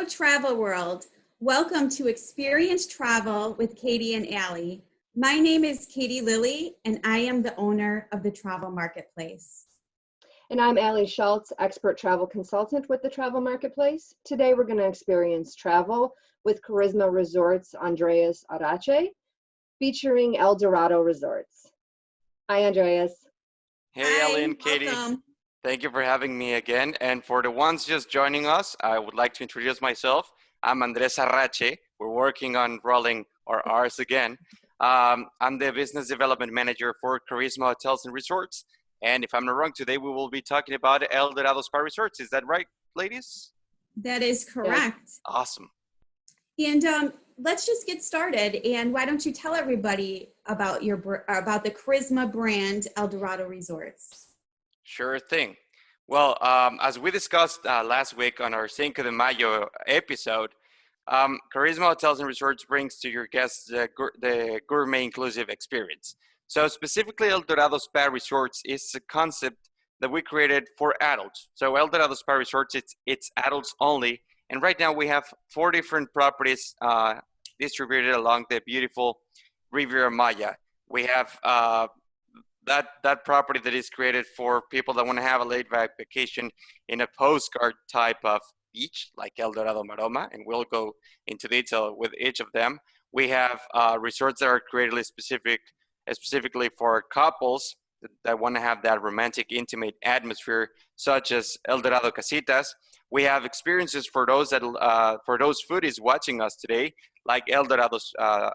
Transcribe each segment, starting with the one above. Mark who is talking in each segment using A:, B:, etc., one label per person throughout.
A: travel world. Welcome to Experience Travel with Katie and Allie. My name is Katie Lilly, and I am the owner of the Travel Marketplace.
B: And I'm Allie Schultz, expert travel consultant with the Travel Marketplace. Today we're going to experience travel with Karisma Resorts' Andres Arrache, featuring Dorado Resorts. Hi, Andres.
C: Hey, Allie and Katie.
A: Welcome.
C: Thank you for having me again. And for the ones just joining us, I would like to introduce myself. I'm Andres Arrache. We're working on rolling our R's again. I'm the business development manager for Karisma Hotels and Resorts. And if I'm not wrong, today we will be talking about El Dorado Spa Resorts. Is that right, ladies?
A: That is correct.
C: Awesome.
A: And let's just get started. And why don't you tell everybody about the Karisma brand El Dorado Resorts?
C: Sure thing. Well, as we discussed last week on our Cinco de Mayo episode, Karisma Hotels and Resorts brings to your guests the gourmet inclusive experience. So specifically, El Dorado Spa Resorts is a concept that we created for adults. So El Dorado Spa Resorts, it's adults only. And right now we have 4 different properties distributed along the beautiful Riviera Maya. We have that property that is created for people that want to have a laid-back vacation in a postcard type of beach, like El Dorado Maroma, and we'll go into detail with each of them. We have resorts that are created specifically for couples that want to have that romantic, intimate atmosphere, such as El Dorado Casitas. We have experiences for those foodies watching us today, like El Dorado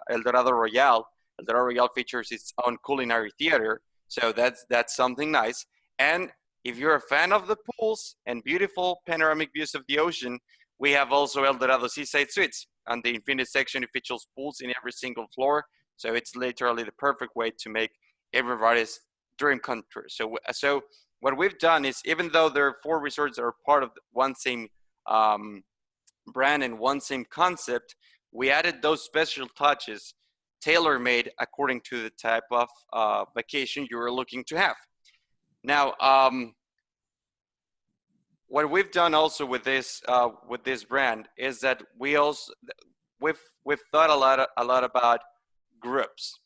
C: Royale. El Dorado Royale features its own culinary theater. So that's something nice. And if you're a fan of the pools and beautiful panoramic views of the ocean, we have also El Dorado Seaside Suites. On the infinite section, it features pools in every single floor. So it's literally the perfect way to make everybody's dream come true. So what we've done is, even though there are 4 resorts that are part of one same brand and one same concept, we added those special touches tailor-made according to the type of vacation you're looking to have. Now, what we've done also with this brand is that we've thought a lot about groups,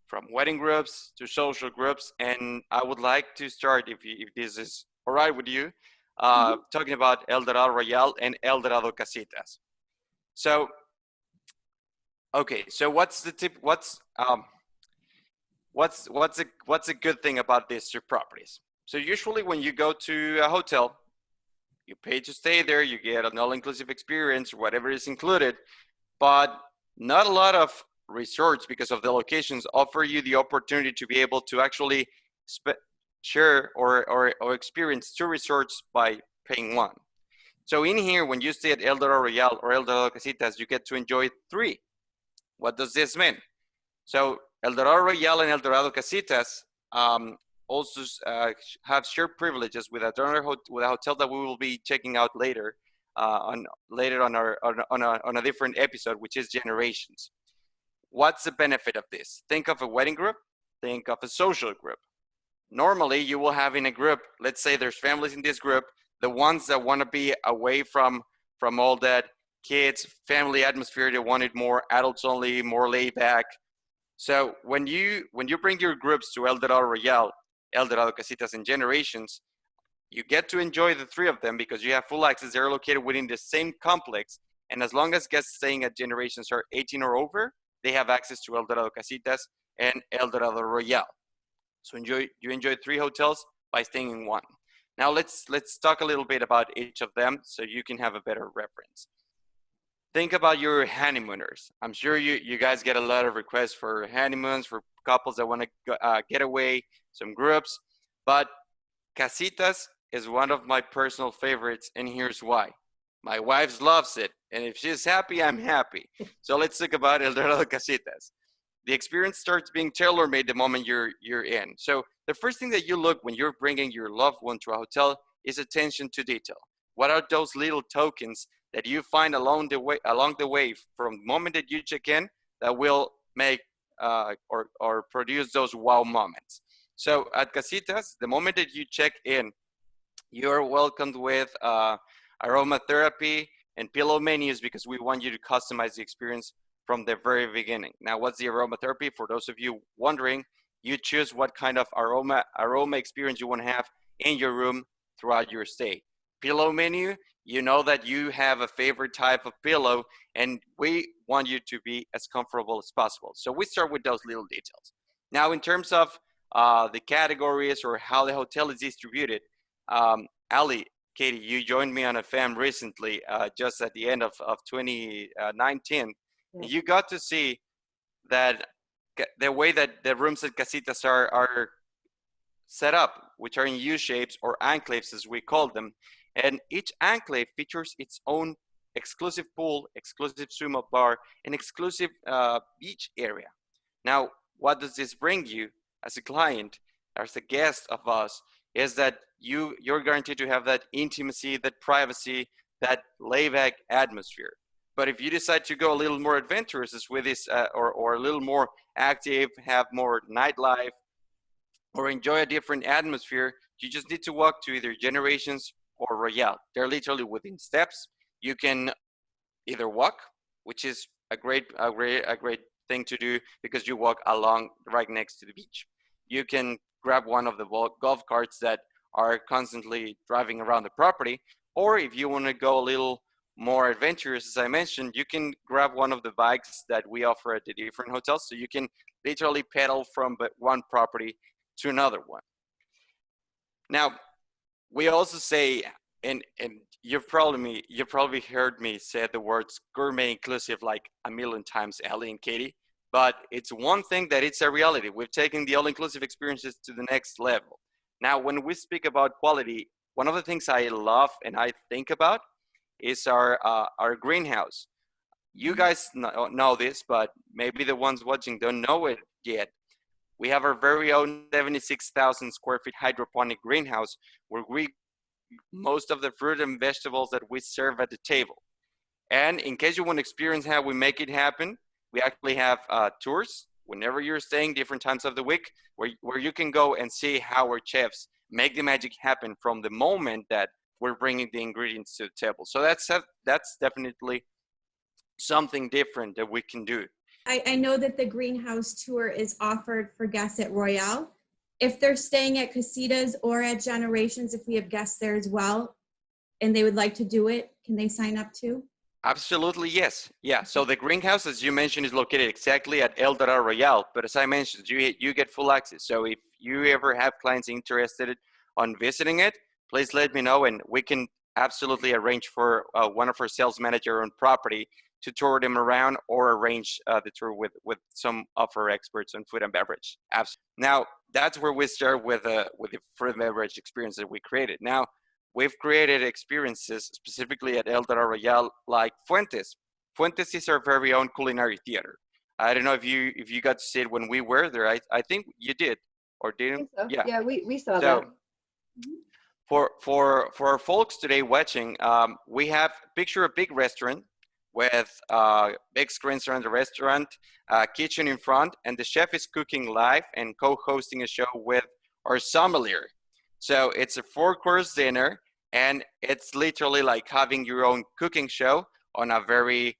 C: from wedding groups to social groups, and I would like to start, if this is all right with you, talking about El Dorado Royale and El Dorado Casitas. So. Okay, so what's a good thing about these 2 properties? So usually when you go to a hotel, you pay to stay there, you get an all-inclusive experience, whatever is included, but not a lot of resorts, because of the locations, offer you the opportunity to be able to actually share or experience 2 resorts by paying 1. So in here, when you stay at El Dorado Royale or El Dorado Casitas, you get to enjoy 3. What does this mean? So El Dorado Royale and El Dorado Casitas also have shared privileges with a hotel that we will be checking out later on a different episode, which is Generations. What's the benefit of this? Think of a wedding group. Think of a social group. Normally, you will have in a group, let's say there's families in this group, the ones that want to be away from all that kids, family atmosphere, they wanted more adults only, more laid back. So when you bring your groups to El Dorado Royale, El Dorado Casitas, and Generations, you get to enjoy the 3 of them because you have full access. They're located within the same complex, and as long as guests staying at Generations are 18 or over, they have access to El Dorado Casitas and El Dorado Royale. So you enjoy 3 hotels by staying in 1. Now let's talk a little bit about each of them so you can have a better reference. Think about your honeymooners. I'm sure you guys get a lot of requests for honeymoons, for couples that want to get away, some groups. But Casitas is one of my personal favorites, and here's why. My wife loves it, and if she's happy, I'm happy. So let's talk about El Dorado Casitas. The experience starts being tailor-made the moment you're in. So the first thing that you look when you're bringing your loved one to a hotel is attention to detail. What are those little tokens that you find along the way from the moment that you check in that will make or produce those wow moments? So at Casitas, the moment that you check in, you're welcomed with aromatherapy, and pillow menus because we want you to customize the experience from the very beginning. Now, what's the aromatherapy? For those of you wondering, you choose what kind of aroma experience you want to have in your room throughout your stay. Pillow menu, you know that you have a favorite type of pillow, and we want you to be as comfortable as possible. So we start with those little details. Now, in terms of the categories or how the hotel is distributed, Allie, Katie, you joined me on a FAM recently, just at the end of 2019.
B: Yeah.
C: You got to see that the way that the rooms at Casitas are set up, which are in U-shapes or enclaves as we call them. And each enclave features its own exclusive pool, exclusive swim-up bar, and exclusive beach area. Now, what does this bring you as a client, as a guest of us, is that you're guaranteed to have that intimacy, that privacy, that layback atmosphere. But if you decide to go a little more adventurous with this, or a little more active, have more nightlife, or enjoy a different atmosphere, you just need to walk to either Generations or Royale. They're literally within steps. You can either walk, which is a great thing to do because you walk along right next to the beach. You can grab one of the golf carts that are constantly driving around the property, or if you want to go a little more adventurous, as I mentioned, you can grab one of the bikes that we offer at the different hotels, so you can literally pedal from one property to another one. Now, we also say, and you've probably heard me say the words gourmet inclusive like a million times, Allie and Katie, but it's one thing that it's a reality. We've taken the all-inclusive experiences to the next level. Now, when we speak about quality, one of the things I love and I think about is our greenhouse. You guys know this, but maybe the ones watching don't know it yet. We have our very own 76,000 square feet hydroponic greenhouse where we most of the fruit and vegetables that we serve at the table. And in case you want to experience how we make it happen, we actually have tours whenever you're staying, different times of the week, where you can go and see how our chefs make the magic happen from the moment that we're bringing the ingredients to the table. So that's definitely something different that we can do.
A: I know that the greenhouse tour is offered for guests at Royale. If they're staying at Casitas or at Generations, if we have guests there as well, and they would like to do it, can they sign up too?
C: Absolutely, yes. Yeah, so the greenhouse, as you mentioned, is located exactly at El Dorado Royale. But as I mentioned, you get full access. So if you ever have clients interested on visiting it, please let me know, and we can absolutely arrange for one of our sales manager on property to tour them around or arrange the tour with some of our experts on food and beverage. Absolutely. Now, that's where we start with the food and beverage experience that we created. Now, we've created experiences specifically at El Dorado Royale like Fuentes. Fuentes is our very own culinary theater. I don't know if you got to see it when we were there. I think you did, or didn't?
B: So.
C: Yeah.
B: Yeah, we saw that.
C: For our folks today watching, we have picture a big restaurant with big screens around the restaurant, kitchen in front, and the chef is cooking live and co-hosting a show with our sommelier. So it's a 4-course dinner, and it's literally like having your own cooking show on a very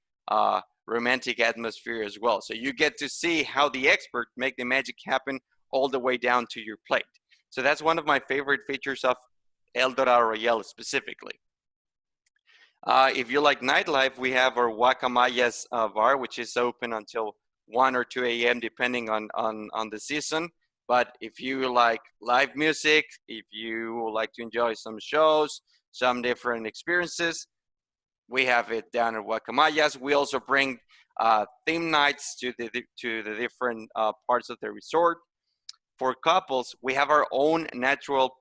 C: romantic atmosphere as well. So you get to see how the expert make the magic happen all the way down to your plate. So that's one of my favorite features of El Dorado Royale specifically. If you like nightlife, we have our Guacamayas bar, which is open until 1 or 2 a.m. depending on the season. But if you like live music, if you like to enjoy some shows, some different experiences, we have it down at Guacamayas. We also bring theme nights to the different parts of the resort. For couples, we have our own natural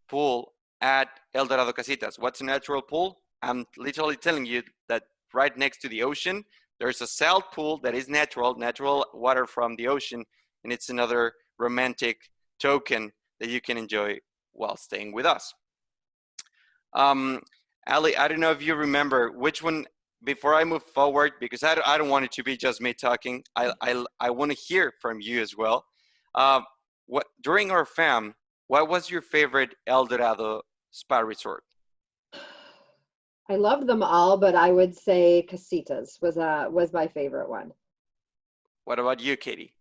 C: pool at El Dorado Casitas. What's a natural pool? I'm literally telling you that right next to the ocean, there's a salt pool that is natural water from the ocean, and it's another romantic token that you can enjoy while staying with us. Allie, I don't know if you remember which one, before I move forward, because I don't want it to be just me talking. I want to hear from you as well. During our FAM, what was your favorite El Dorado spa resort?
B: I loved them all, but I would say Casitas was my favorite one.
C: What about you, Katie?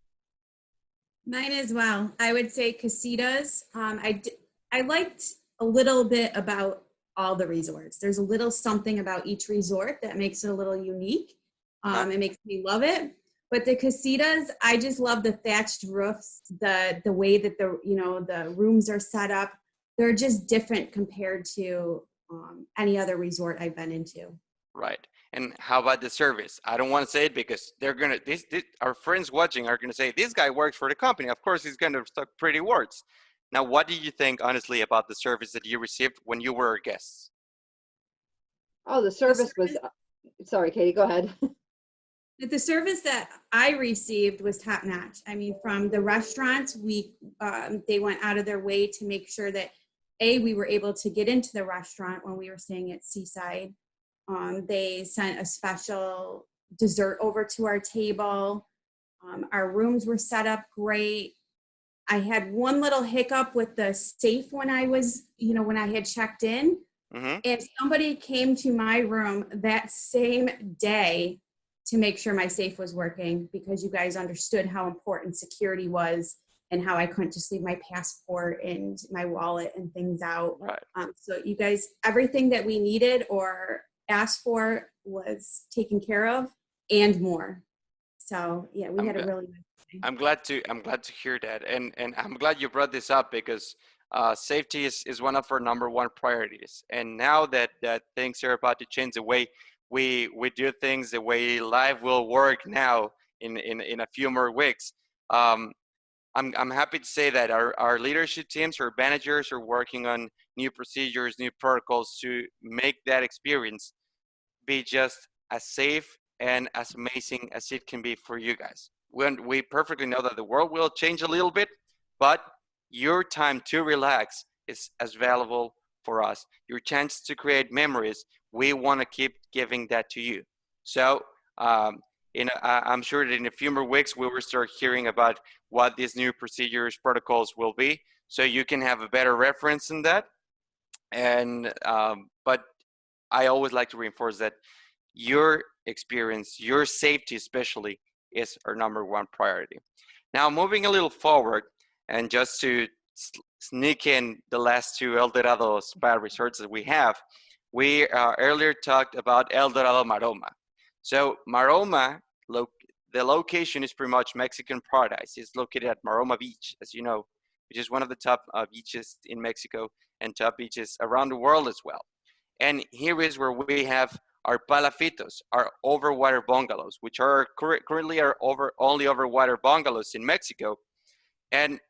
A: Mine as well. I would say Casitas. I liked a little bit about all the resorts. There's a little something about each resort that makes it a little unique. It makes me love it. But the Casitas, I just love the thatched roofs, the way that the rooms are set up. They're just different compared to any other resort I've been into.
C: Right. And how about the service? I don't want to say it because they're gonna our friends watching are gonna say this guy works for the company. Of course, he's gonna talk pretty words. Now, what do you think, honestly, about the service that you received when you were guests?
B: Oh, the service was, sorry, Katie, go ahead.
A: The service that I received was top notch. I mean, from the restaurants, they went out of their way to make sure that we were able to get into the restaurant when we were staying at Seaside. They sent a special dessert over to our table. Our rooms were set up great. I had one little hiccup with the safe when I had checked in.
C: Mm-hmm.
A: If somebody came to my room that same day to make sure my safe was working, because you guys understood how important security was and how I couldn't just leave my passport and my wallet and things out.
C: Right.
A: So you guys, everything that we needed or asked for was taken care of and more. So yeah, we had a really nice day.
C: I'm glad to hear that, and I'm glad you brought this up because safety is one of our number one priorities. And now that things are about to change the way we do things, the way life will work now in a few more weeks, I'm happy to say that our leadership teams, our managers are working on new procedures, new protocols to make that experience be just as safe and as amazing as it can be for you guys. We perfectly know that the world will change a little bit, but your time to relax is as valuable for us. Your chance to create memories, we want to keep giving that to you. So I'm sure that in a few more weeks, we will start hearing about what these new procedures, protocols will be, so you can have a better reference in that. And but I always like to reinforce that your experience, your safety especially, is our number one priority. Now, moving a little forward, and just to sneak in the last two El Dorado spa resorts that we have, we earlier talked about El Dorado Maroma. So Maroma, the location is pretty much Mexican paradise. It's located at Maroma Beach, as you know, which is one of the top beaches in Mexico and top beaches around the world as well. And here is where we have our palafitos, our overwater bungalows, which are currently our only overwater bungalows in Mexico. And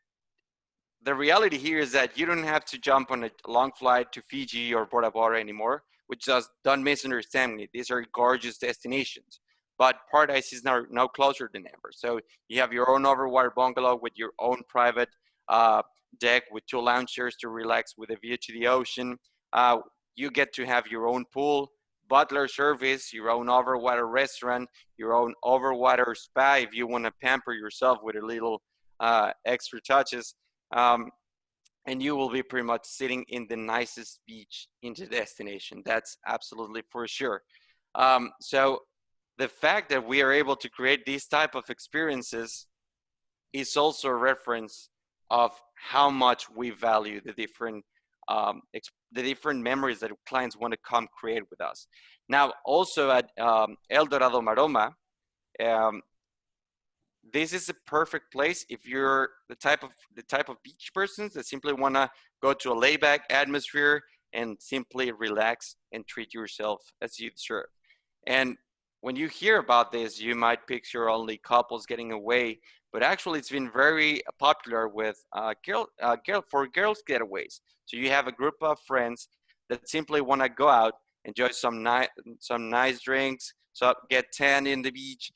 C: the reality here is that you don't have to jump on a long flight to Fiji or Bora Bora anymore, which just don't misunderstand me. These are gorgeous destinations, but paradise is now closer than ever. So you have your own overwater bungalow with your own private deck with 2 lounge chairs to relax with a view to the ocean. You get to have your own pool, butler service, your own overwater restaurant, your own overwater spa if you want to pamper yourself with a little extra touches. And you will be pretty much sitting in the nicest beach in the destination. That's absolutely for sure. So the fact that we are able to create these type of experiences is also a reference of how much we value the different memories that clients want to come create with us. Now, also at El Dorado Maroma, this is a perfect place if you're the type of beach persons that simply want to go to a layback atmosphere and simply relax and treat yourself as you deserve. And when you hear about this, you might picture only couples getting away, but actually it's been very popular with for girls getaways. So you have a group of friends that simply want to go out, enjoy some nice drinks, so get tan in the beach,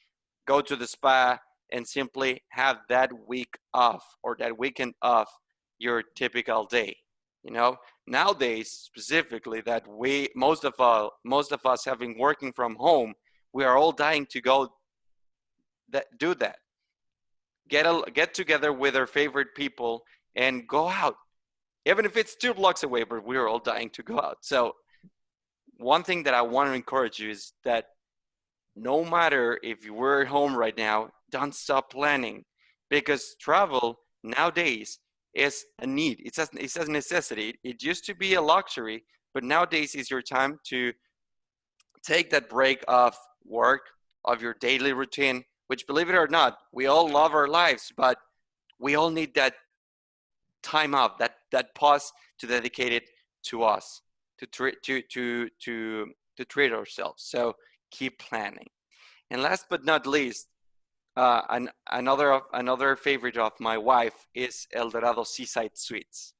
C: go to the spa, and simply have that week off or that weekend off your typical day. You know, nowadays specifically that most of us have been working from home, we are all dying to go do that. Get together with our favorite people and go out, even if it's 2 blocks away. But we're all dying to go out. So one thing that I want to encourage you is that no matter if you were at home right now, don't stop planning, because travel nowadays is a need. It's a necessity. It used to be a luxury, but nowadays is your time to take that break of work, of your daily routine, which, believe it or not, we all love our lives, but we all need that time out, that pause to dedicate it to us, to treat ourselves. So keep planning. And last but not least, another favorite of my wife is El Dorado Seaside Suites.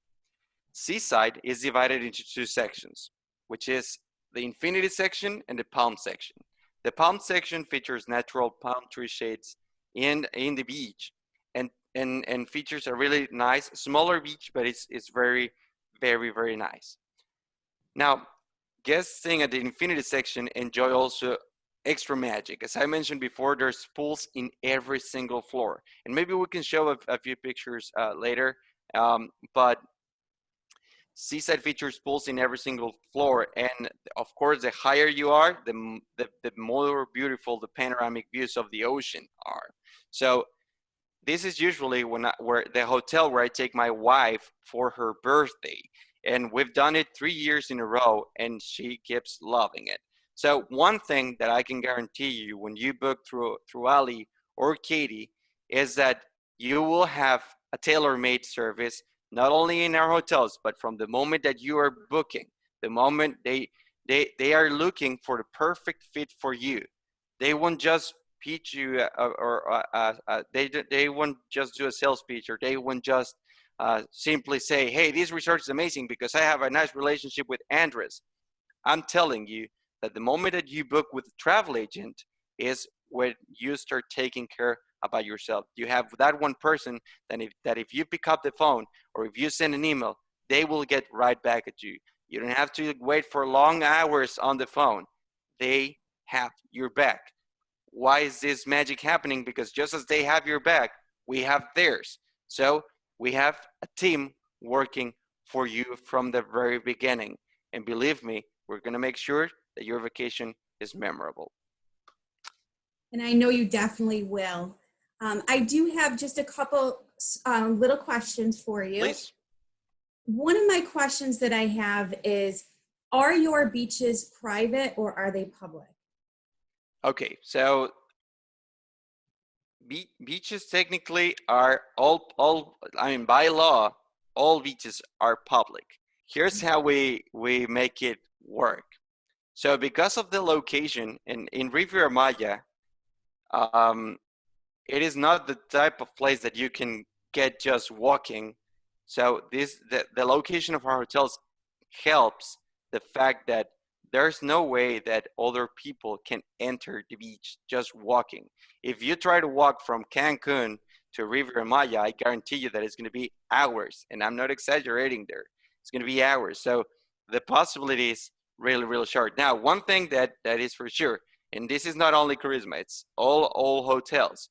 C: Seaside is divided into two sections, which is the Infinity section and the Palm section. The Palm section features natural palm tree shades in the beach, and features a really nice, smaller beach, but it's very, very, very nice. Now, guests staying at the Infinity section enjoy also extra magic. As I mentioned before, there's pools in every single floor, and maybe we can show a few pictures later. But Seaside features pools in every single floor, and of course, the higher you are, the more beautiful the panoramic views of the ocean are. So this is usually where the hotel where I take my wife for her birthday, and we've done it 3 years in a row, and she keeps loving it. So one thing that I can guarantee you when you book through Allie or Katie is that you will have a tailor-made service, not only in our hotels, but from the moment that you are booking, the moment they are looking for the perfect fit for you. They won't just pitch you they won't just do a sales pitch, or they won't just simply say, hey, this resort is amazing because I have a nice relationship with Andres. I'm telling you that the moment that you book with a travel agent is when you start taking care about yourself. You have that one person that if you pick up the phone or if you send an email, they will get right back at you. You don't have to wait for long hours on the phone. They have your back. Why is this magic happening? Because just as they have your back, we have theirs. So we have a team working for you from the very beginning. And believe me, we're going to make sure that your vacation is memorable.
A: And I know you definitely will. I do have just a couple little questions for you.
C: Please.
A: One of my questions that I have is, are your beaches private or are they public?
C: Okay, so beaches technically are all, I mean, by law, all beaches are public. Here's how we make it work. So because of the location in Riviera Maya, it is not the type of place that you can get just walking. So the location of our hotels helps the fact that there's no way that other people can enter the beach just walking. If you try to walk from Cancun to Riviera Maya, I guarantee you that it's going to be hours, and I'm not exaggerating there. It's going to be hours. So the possibility is really, really short. Now, one thing that is for sure, and this is not only Karisma, it's all hotels.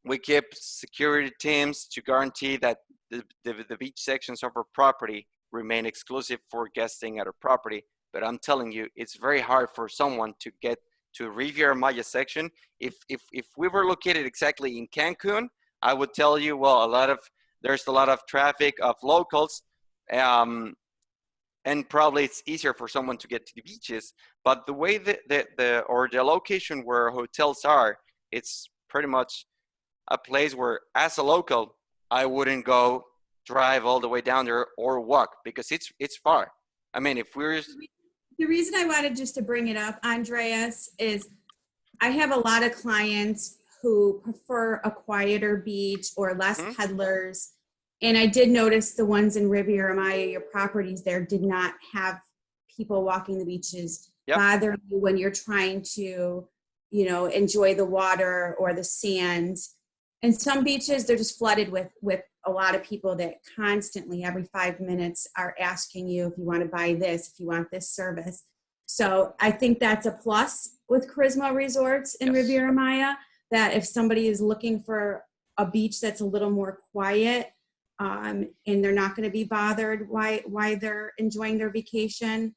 C: We keep security teams to guarantee that the beach sections of our property remain exclusive for guests staying at our property. But I'm telling you, it's very hard for someone to get to Riviera Maya section. If we were located exactly in Cancun, I would tell you, well, there's a lot of traffic of locals, and probably it's easier for someone to get to the beaches. But the way the location where hotels are, it's pretty much a place where, as a local, I wouldn't go drive all the way down there or walk, because it's far. I mean, if we're...
A: The reason I wanted just to bring it up, Andreas, is I have a lot of clients who prefer a quieter beach or less peddlers. And I did notice the ones in Riviera Maya, your properties there, did not have people walking the beaches, bother you when you're trying to, enjoy the water or the sand. And some beaches, they're just flooded with a lot of people that constantly, every 5 minutes, are asking you if you want to buy this, if you want this service. So I think that's a plus with Karisma Resorts in Riviera Maya, that if somebody is looking for a beach that's a little more quiet, and they're not going to be bothered while they're enjoying their vacation,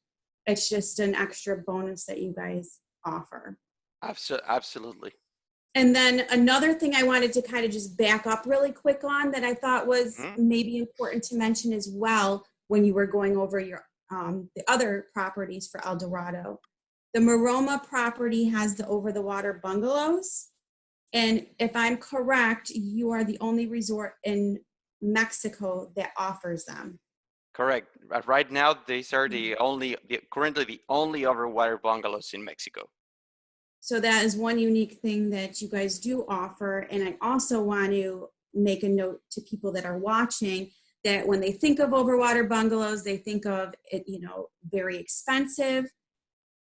A: it's just an extra bonus that you guys offer.
C: Absolutely.
A: And then another thing I wanted to kind of just back up really quick on that I thought was maybe important to mention as well when you were going over your the other properties for El Dorado. The Maroma property has the over-the-water bungalows. And if I'm correct, you are the only resort in Mexico that offers them.
C: Correct. Right now, these are currently the only overwater bungalows in Mexico.
A: So that is one unique thing that you guys do offer. And I also want to make a note to people that are watching that when they think of overwater bungalows, they think of it, very expensive.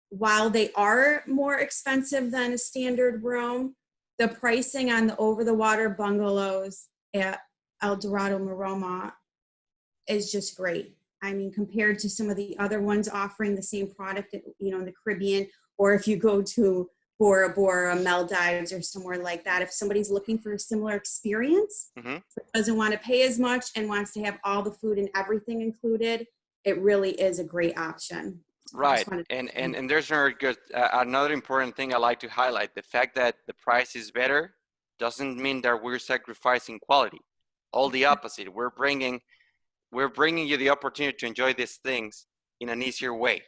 A: While they are more expensive than a standard room, the pricing on the over-the-water bungalows at El Dorado Maroma is just great. I mean, compared to some of the other ones offering the same product, in the Caribbean, or if you go to Bora Bora, Maldives, or somewhere like that, if somebody's looking for a similar experience, but doesn't want to pay as much and wants to have all the food and everything included, it really is a great option.
C: Right, and there's another important thing I like to highlight. The fact that the price is better doesn't mean that we're sacrificing quality. All the opposite. We're bringing you the opportunity to enjoy these things in an easier way.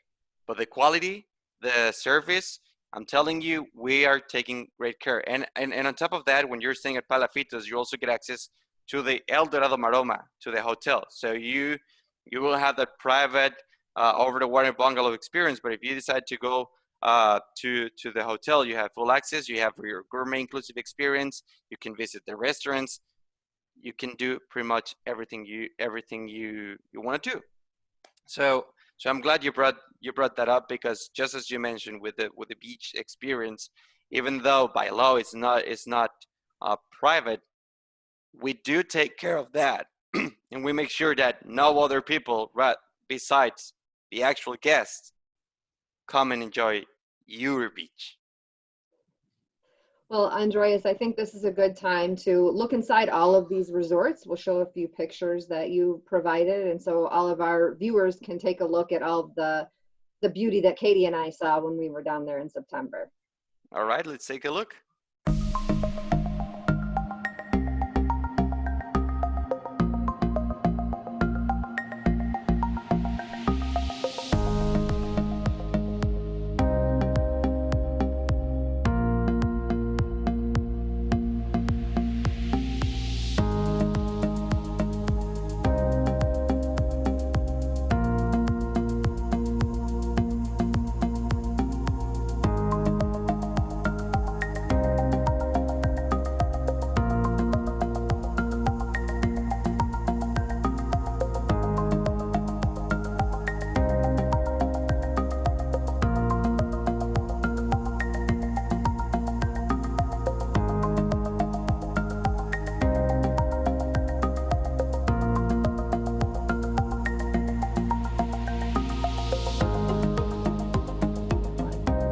C: But the quality, the service, I'm telling you, we are taking great care. And on top of that, when you're staying at Palafitos, you also get access to the El Dorado Maroma, to the hotel. So you will have that private over-the-water bungalow experience. But if you decide to go to the hotel, you have full access. You have your gourmet inclusive experience. You can visit the restaurants. You can do pretty much everything you want to do. So I'm glad you brought that up, because just as you mentioned with the beach experience, even though by law it's not private, we do take care of that, and we make sure that no other people besides the actual guests come and enjoy your beach.
B: Well, Andres, I think this is a good time to look inside all of these resorts. We'll show a few pictures that you provided, and so all of our viewers can take a look at all of the beauty that Katie and I saw when we were down there in September.
C: All right, let's take a look.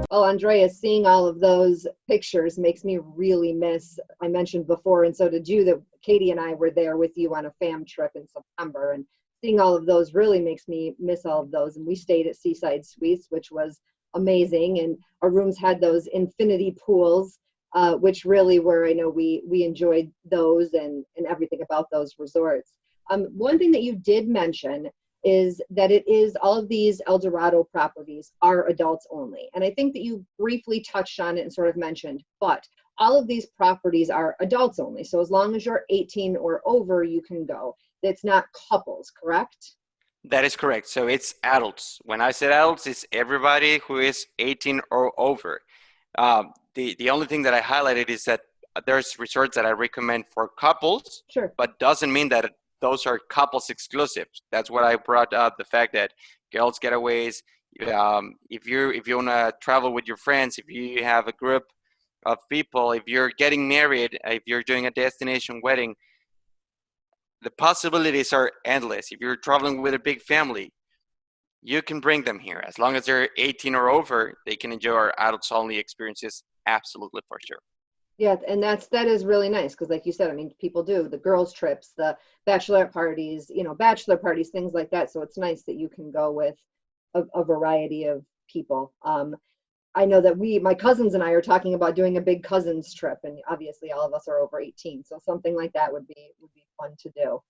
B: Well, Andreas, seeing all of those pictures makes me really miss, I mentioned before, and so did you, that Katie and I were there with you on a fam trip in September, and seeing all of those really makes me miss all of those. And we stayed at Seaside Suites, which was amazing, and our rooms had those infinity pools, which really were, I know we enjoyed those and everything about those resorts. One thing that you did mention is that all of these El Dorado properties are adults only. And I think that you briefly touched on it and sort of mentioned, but all of these properties are adults only. So as long as you're 18 or over, you can go. It's not couples, correct?
C: That is correct. So it's adults. When I said adults, it's everybody who is 18 or over. The only thing that I highlighted is that there's resorts that I recommend for couples,
B: sure,
C: but doesn't mean that those are couples exclusive. That's what I brought up, the fact that girls getaways, if you want to travel with your friends, if you have a group of people, if you're getting married, if you're doing a destination wedding, the possibilities are endless. If you're traveling with a big family, you can bring them here. As long as they're 18 or over, they can enjoy our adults only experiences, absolutely, for sure.
B: Yeah, and that is really nice, because like you said, I mean, people do the girls' trips, the bachelorette parties, bachelor parties, things like that. So it's nice that you can go with a variety of people. I know that my cousins and I are talking about doing a big cousins trip, and obviously all of us are over 18, so something like that would be fun to do.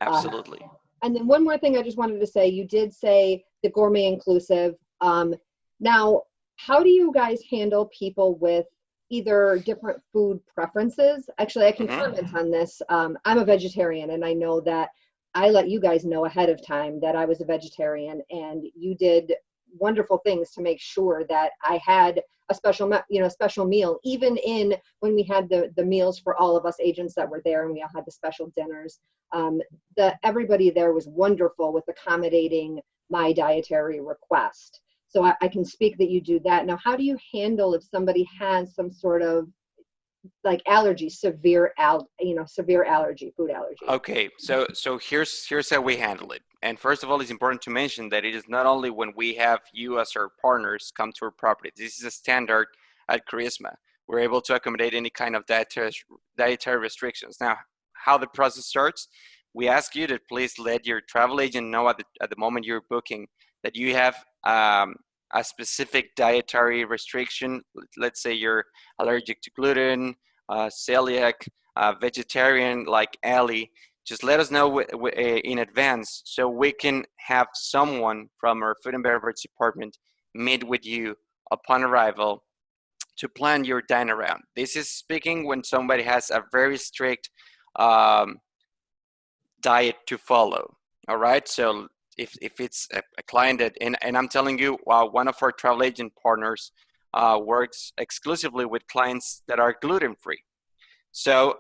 C: Absolutely.
B: And then one more thing I just wanted to say, you did say the gourmet inclusive. Now, how do you guys handle people with either different food preferences? Actually, I can comment on this. I'm a vegetarian, and I know that I let you guys know ahead of time that I was a vegetarian, and you did wonderful things to make sure that I had a special meal, even when we had the meals for all of us agents that were there, and we all had the special dinners. Everybody there was wonderful with accommodating my dietary request. So I can speak that you do that. Now, how do you handle if somebody has some sort of like allergy, severe allergy, food allergy?
C: Okay, so here's how we handle it. And first of all, it's important to mention that it is not only when we have you as our partners come to our property. This is a standard at Karisma. We're able to accommodate any kind of dietary restrictions. Now, how the process starts, we ask you to please let your travel agent know at the moment you're booking that you have a specific dietary restriction. Let's say you're allergic to gluten, celiac, vegetarian like Allie. Just let us know in advance so we can have someone from our food and beverage department meet with you upon arrival to plan your dine around. This is speaking when somebody has a very strict diet to follow. All right, so if it's a client that, and I'm telling you, one of our travel agent partners works exclusively with clients that are gluten-free. So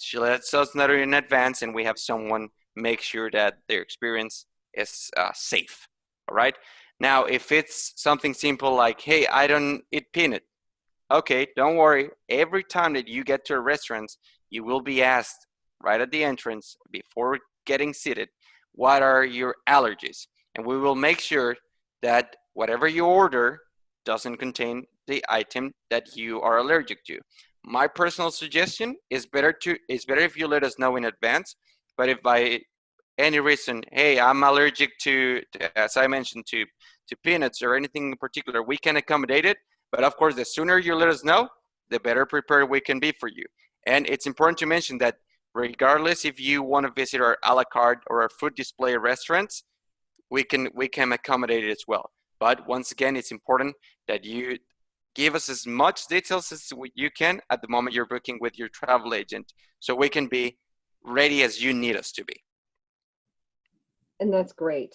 C: she lets us know in advance, and we have someone make sure that their experience is safe. All right. Now, if it's something simple like, hey, I don't eat peanut. Okay, don't worry. Every time that you get to a restaurant, you will be asked right at the entrance before getting seated, what are your allergies? And we will make sure that whatever you order doesn't contain the item that you are allergic to. My personal suggestion is better if you let us know in advance. But if by any reason, hey, I'm allergic to as I mentioned, to peanuts or anything in particular, we can accommodate it. But of course, the sooner you let us know, the better prepared we can be for you. And it's important to mention that regardless if you want to visit our a la carte or our food display restaurants, we can accommodate it as well. But once again, it's important that you give us as much details as you can at the moment you're booking with your travel agent, so we can be ready as you need us to be.
B: And that's great.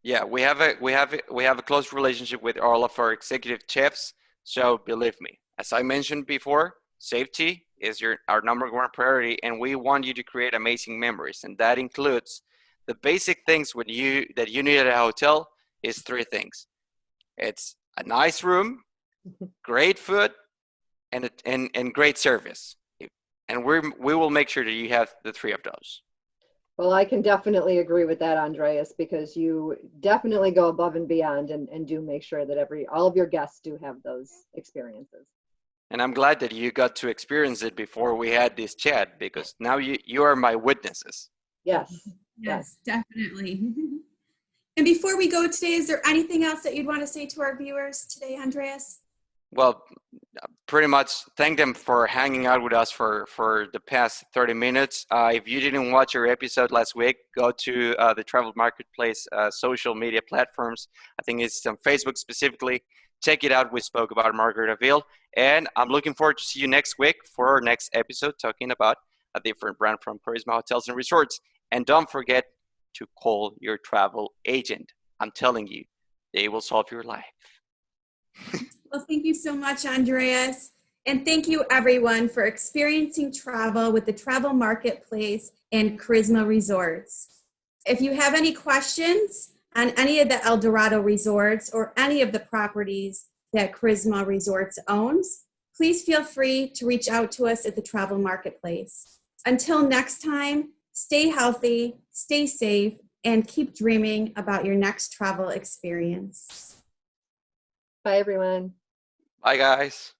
C: Yeah, we have a close relationship with all of our executive chefs. So believe me, as I mentioned before, safety is our number one priority, and we want you to create amazing memories, and that includes the basic things that you need at a hotel is 3 things. It's a nice room, great food, and great service. And we will make sure that you have the 3 of those.
B: Well, I can definitely agree with that, Andreas, because you definitely go above and beyond and do make sure that all of your guests do have those experiences.
C: And I'm glad that you got to experience it before we had this chat, because now you are my witnesses.
B: Yes.
A: Yes, definitely. And before we go today, is there anything else that you'd want to say to our viewers today, Andreas?
C: Well, pretty much thank them for hanging out with us for the past 30 minutes. If you didn't watch our episode last week, go to the Travel Marketplace social media platforms. I think it's on Facebook specifically. Check it out. We spoke about Margaritaville. And I'm looking forward to see you next week for our next episode, talking about a different brand from Karisma Hotels and Resorts. And don't forget to call your travel agent. I'm telling you, they will solve your life.
A: Well, thank you so much, Andreas. And thank you, everyone, for experiencing travel with the Travel Marketplace and Karisma Resorts. If you have any questions on any of the El Dorado Resorts or any of the properties that Karisma Resorts owns, please feel free to reach out to us at the Travel Marketplace. Until next time, stay healthy, stay safe, and keep dreaming about your next travel experience.
B: Bye, everyone.
C: Bye, guys.